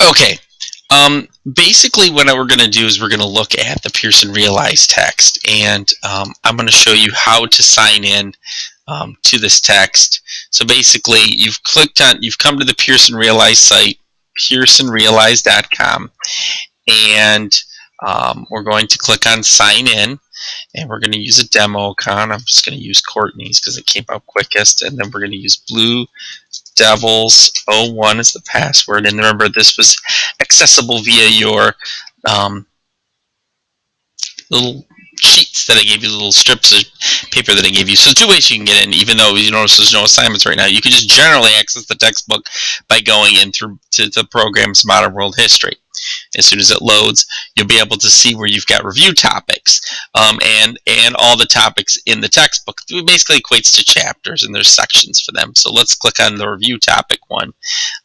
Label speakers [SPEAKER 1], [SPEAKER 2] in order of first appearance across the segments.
[SPEAKER 1] Okay. Basically, what we're going to do is we're going to look at the Pearson Realize text, and I'm going to show you how to sign in to this text. So basically, you've come to the Pearson Realize site, pearsonrealize.com, and we're going to click on Sign In, and we're going to use a demo account. I'm just going to use Courtney's because it came out quickest, and then we're going to use Blue Devils 01 is the password. And remember, this was accessible via your little sheets that I gave you, little strips of paper that I gave you. So two ways you can get in, even though you notice there's no assignments right now. You can just generally access the textbook by going in through to the program's Modern World History. As soon as it loads, you'll be able to see where you've got review topics, and all the topics in the textbook. It basically equates to chapters, and there's sections for them. So let's click on the review topic one,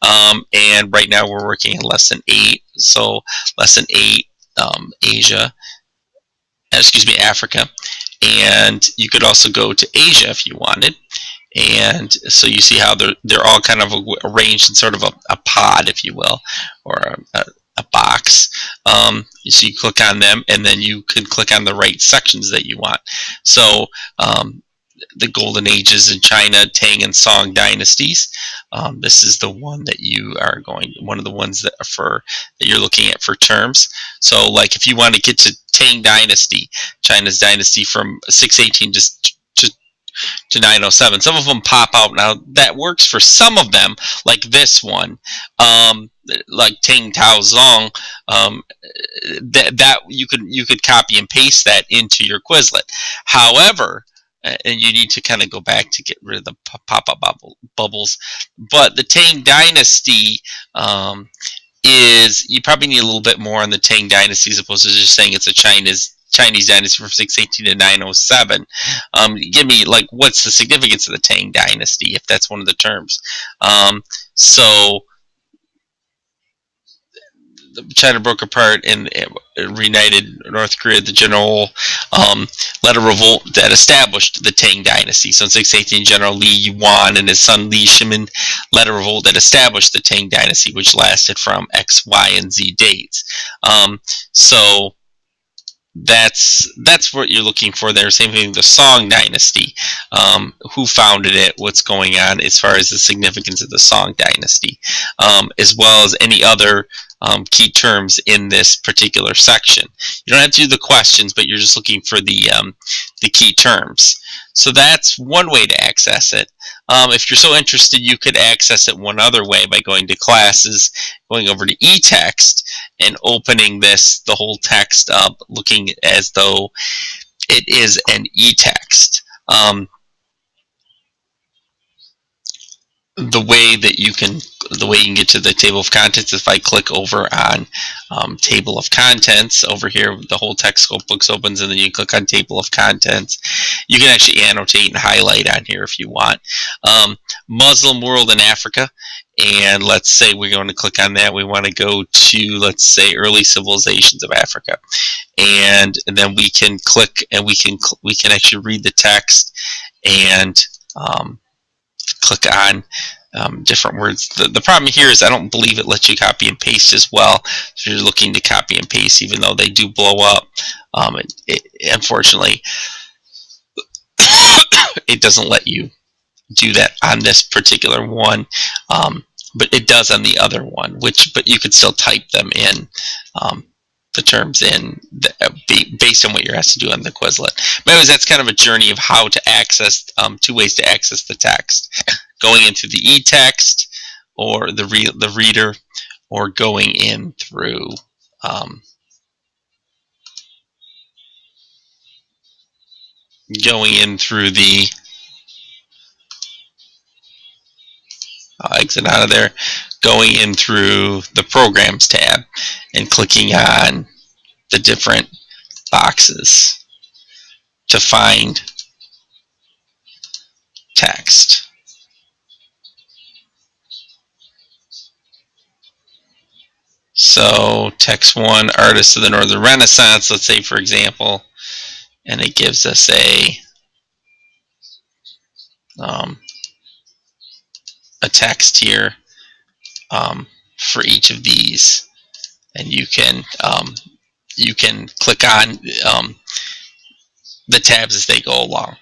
[SPEAKER 1] and right now we're working in lesson 8. So lesson 8, Africa, and you could also go to Asia if you wanted. And so you see how they're all kind of arranged in sort of a pod, if you will, or a box. So you click on them, and then you can click on the right sections that you want. So the Golden Ages in China, Tang and Song dynasties. This is the one that you are one of the ones that you're looking at for terms. So like if you want to get to Tang dynasty, China's dynasty from 618 to 907. Some of them pop out. Now that works for some of them, like this one, like Tang Tao Zong. That you could copy and paste that into your Quizlet. However, and you need to kind of go back to get rid of the pop-up bubbles. But the Tang dynasty you probably need a little bit more on the Tang dynasty as opposed to just saying it's a Chinese dynasty from 618 to 907. Give me, like, what's the significance of the Tang dynasty, if that's one of the terms. So China broke apart and reunited North Korea. The general led a revolt that established the Tang dynasty. So in 618, General Li Yuan and his son Li Shimin led a revolt that established the Tang dynasty, which lasted from X, Y, and Z dates. So that's what you're looking for there. Same thing with the Song dynasty. Who founded it, what's going on as far as the significance of the Song dynasty, as well as any other key terms in this particular section. You don't have to do the questions, but you're just looking for the key terms. So that's one way to access it. If you're so interested, you could access it one other way by going to classes, going over to eText, and opening the whole text up, looking as though it is an eText. The way you can get to the table of contents, if I click over on table of contents over here, the whole textbook opens, and then you click on table of contents. You can actually annotate and highlight on here if you want. Muslim world in Africa, and let's say we're going to click on that. We want to go to, let's say, early civilizations of Africa, and then we can click, and we can actually read the text and click on different words. The problem here is I don't believe it lets you copy and paste as well. So you're looking to copy and paste, even though they do blow up. Unfortunately, it doesn't let you do that on this particular one, but it does on the other one. But you could still type them in. The terms in based on what you're asked to do on the Quizlet. But anyways, that's kind of a journey of how to access, two ways to access the text. Going into the eText, or the reader, or going in through the exit out of there, going in through the Programs tab, and clicking on the different boxes to find text. So text 1, artists of the Northern Renaissance, let's say, for example, and it gives us a text here. for each of these, and you can click on the tabs as they go along.